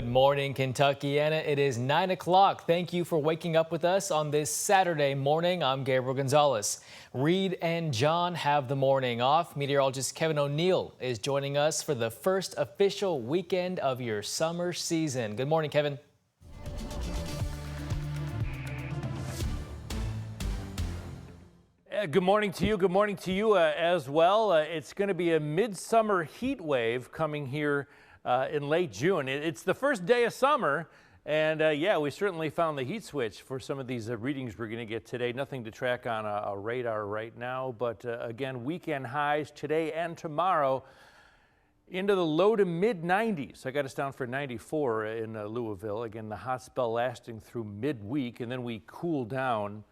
morning, Kentuckiana. It is 9 o'clock. Thank you for waking up with us on this Saturday morning. I'm Gabriel Gonzalez. Reed and John have the morning off. Meteorologist Kevin O'Neill is joining us for the first official weekend of your summer season. Good morning, Kevin. Good morning to you. Good morning to you as well. It's going to be a midsummer heat wave coming here in late June. It's the first day of summer, and yeah, we certainly found the heat switch for some of these readings we're going to get today. Nothing to track on a radar right now, but again, weekend highs today and tomorrow into the low to mid 90s. I got us down for 94 in Louisville. Again, the hot spell lasting through midweek, and then we cool down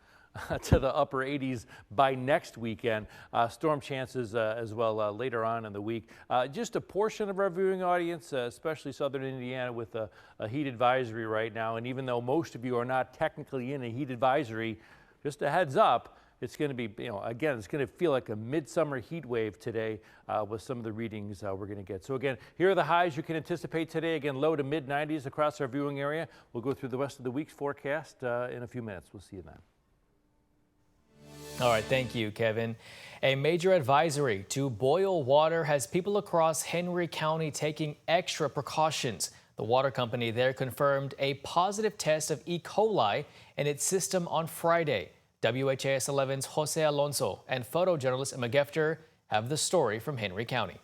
to the upper 80s by next weekend. Storm chances as well later on in the week. Just a portion of our viewing audience, especially southern Indiana, with a heat advisory right now. And even though most of you are not technically in a heat advisory, just a heads up, it's going to be, again, it's going to feel like a midsummer heat wave today with some of the readings we're going to get. So again, here are the highs you can anticipate today. Again, low to mid 90s across our viewing area. We'll go through the rest of the week's forecast in a few minutes. We'll see you then. All right, thank you, Kevin. A major advisory to boil water has people across Henry County taking extra precautions. The water company there confirmed a positive test of E. coli in its system on Friday. WHAS11's Jose Alonso and photojournalist Emma Gefter have the story from Henry County.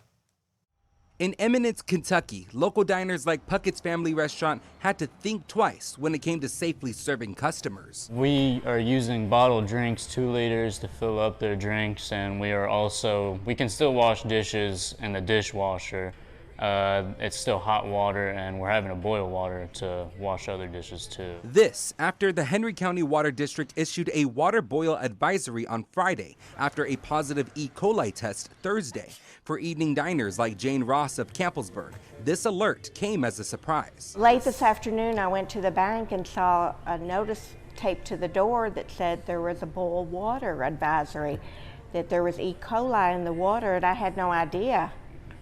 In Eminence, Kentucky, local diners like Puckett's Family Restaurant had to think twice when it came to safely serving customers. We are using bottled drinks, 2 liters, to fill up their drinks, and we can still wash dishes in the dishwasher. It's still hot water, and we're having to boil water to wash other dishes too. This after the Henry County Water District issued a water boil advisory on Friday after a positive E. coli test Thursday. For evening diners like Jane Ross of Campbellsburg, this alert came as a surprise. Late this afternoon, I went to the bank and saw a notice taped to the door that said there was a boil water advisory, that there was E. coli in the water, and I had no idea.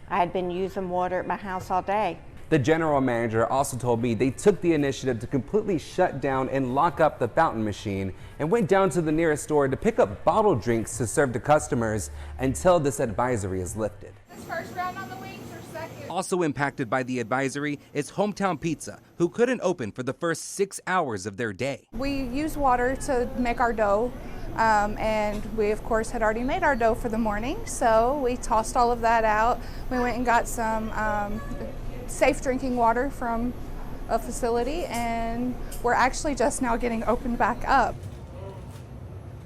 I had been using water at my house all day. The general manager also told me they took the initiative to completely shut down and lock up the fountain machine and went down to the nearest store to pick up bottled drinks to serve to customers until this advisory is lifted. This first round on the wings or second? Also impacted by the advisory is Hometown Pizza, who couldn't open for the first 6 hours of their day. We use water to make our dough. And we, of course, had already made our dough for the morning, so we tossed all of that out. We went and got some safe drinking water from a facility, and we're actually just now getting opened back up.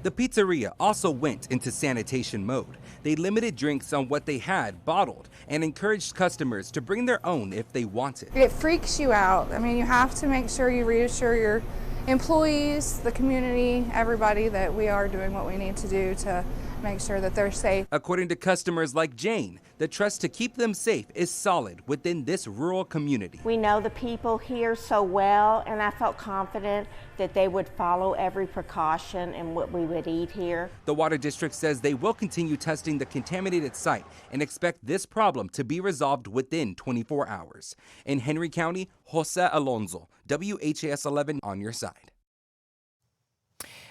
The pizzeria also went into sanitation mode. They limited drinks on what they had bottled and encouraged customers to bring their own if they wanted. It freaks you out. I mean, you have to make sure you reassure your employees, the community, everybody that we are doing what we need to do to make sure that they're safe. According to customers like Jane, the trust to keep them safe is solid within this rural community. We know the people here so well, and I felt confident that they would follow every precaution in what we would eat here. The Water District says they will continue testing the contaminated site and expect this problem to be resolved within 24 hours. In Henry County, Jose Alonso, WHAS11 on your side.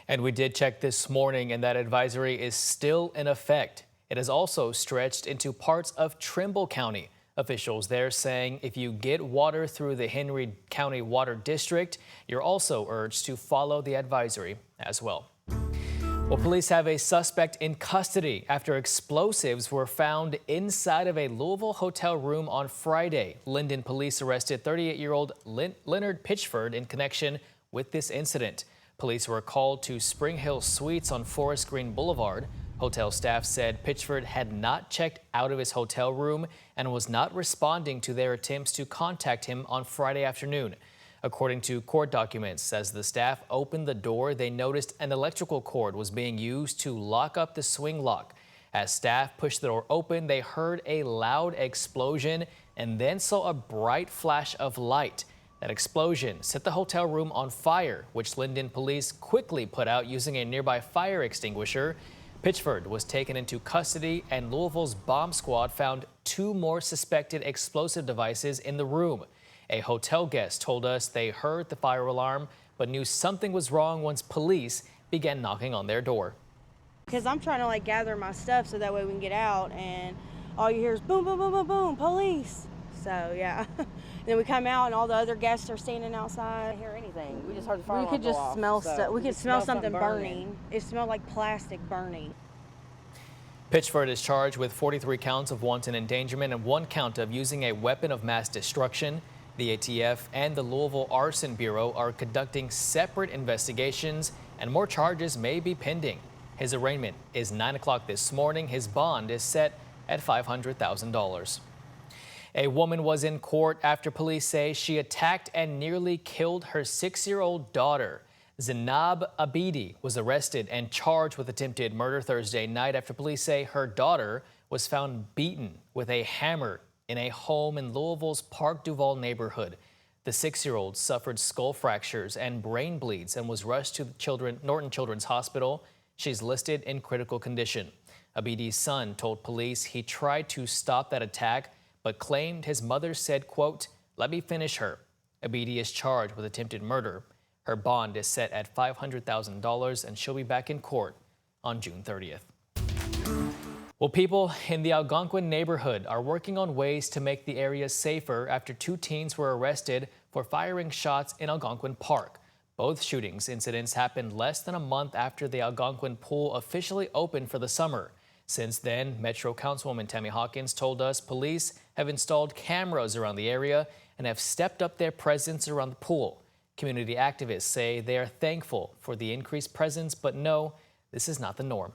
And we did check this morning, and that advisory is still in effect. It has also stretched into parts of Trimble County. Officials there saying if you get water through the Henry County Water District, you're also urged to follow the advisory as well. Well, police have a suspect in custody after explosives were found inside of a Louisville hotel room on Friday. Linden police arrested 38-year-old Leonard Pitchford in connection with this incident. Police were called to Spring Hill Suites on Forest Green Boulevard. Hotel staff said Pitchford had not checked out of his hotel room and was not responding to their attempts to contact him on Friday afternoon. According to court documents, as the staff opened the door, they noticed an electrical cord was being used to lock up the swing lock. As staff pushed the door open, they heard a loud explosion and then saw a bright flash of light. That explosion set the hotel room on fire, which Linden police quickly put out using a nearby fire extinguisher. Pitchford was taken into custody, and Louisville's bomb squad found 2 more suspected explosive devices in the room. A hotel guest told us they heard the fire alarm but knew something was wrong once police began knocking on their door. Because I'm trying to like gather my stuff so that way we can get out, and all you hear is boom, boom, boom, boom, boom, police. So yeah. Then we come out and all the other guests are standing outside. I didn't hear anything. We just heard the fire We alarm could just go off, smell so stuff. We could smell something burning. burning. It smelled like plastic burning. Pitchford is charged with 43 counts of wanton endangerment and 1 count of using a weapon of mass destruction. The ATF and the Louisville Arson Bureau are conducting separate investigations, and more charges may be pending. His arraignment is 9 o'clock this morning. His bond is set at $500,000. A woman was in court after police say she attacked and nearly killed her 6-year-old daughter. Zainab Abidi was arrested and charged with attempted murder Thursday night after police say her daughter was found beaten with a hammer in a home in Louisville's Park Duval neighborhood. The 6-year-old suffered skull fractures and brain bleeds and was rushed to the Norton Children's Hospital. She's listed in critical condition. Abidi's son told police he tried to stop that attack, but claimed his mother said, quote, "Let me finish her." Abidi is charged with attempted murder. Her bond is set at $500,000 and she'll be back in court on June 30th. Well, people in the Algonquin neighborhood are working on ways to make the area safer after 2 teens were arrested for firing shots in Alangquin Park. Both shootings incidents happened less than a month after the Algonquin pool officially opened for the summer. Since then, Metro Councilwoman Tammy Hawkins told us police have installed cameras around the area and have stepped up their presence around the pool. Community activists say they are thankful for the increased presence, but no, this is not the norm.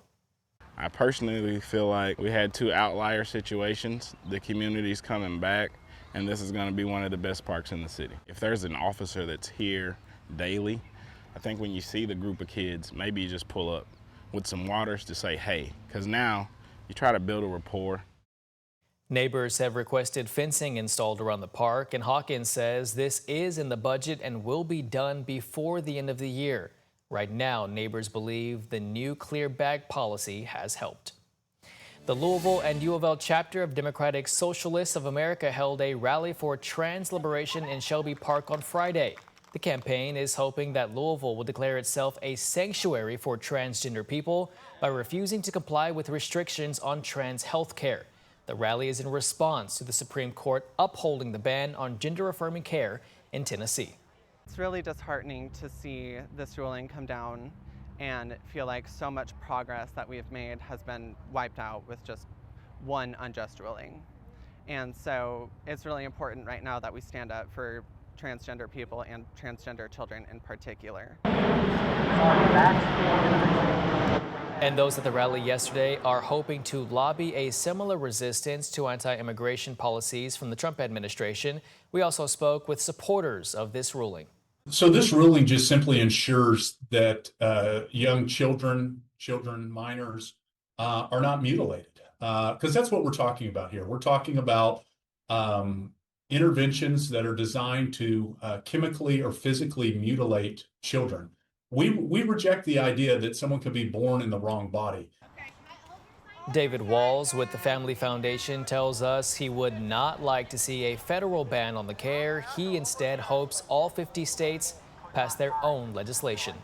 I personally feel like we had 2 outlier situations. The community's coming back, and this is going to be one of the best parks in the city. If there's an officer that's here daily, I think when you see the group of kids, maybe you just pull up with some waters to say, hey, because now you try to build a rapport. Neighbors have requested fencing installed around the park, and Hawkins says this is in the budget and will be done before the end of the year. Right now, neighbors believe the new clear bag policy has helped. The Louisville and U of L chapter of Democratic Socialists of America held a rally for trans liberation in Shelby Park on Friday. The campaign is hoping that Louisville will declare itself a sanctuary for transgender people by refusing to comply with restrictions on trans health care. The rally is in response to the Supreme Court upholding the ban on gender-affirming care in Tennessee. It's really disheartening to see this ruling come down and feel like so much progress that we've made has been wiped out with just one unjust ruling. And so it's really important right now that we stand up for transgender people and transgender children in particular. And those at the rally yesterday are hoping to lobby a similar resistance to anti-immigration policies from the Trump administration. We also spoke with supporters of this ruling. So this ruling just simply ensures that young children, minors, are not mutilated, because that's what we're talking about here. We're talking about interventions that are designed to chemically or physically mutilate children. We reject the idea that someone could be born in the wrong body. David Walls with the Family Foundation tells us he would not like to see a federal ban on the care. He instead hopes all 50 states pass their own legislation.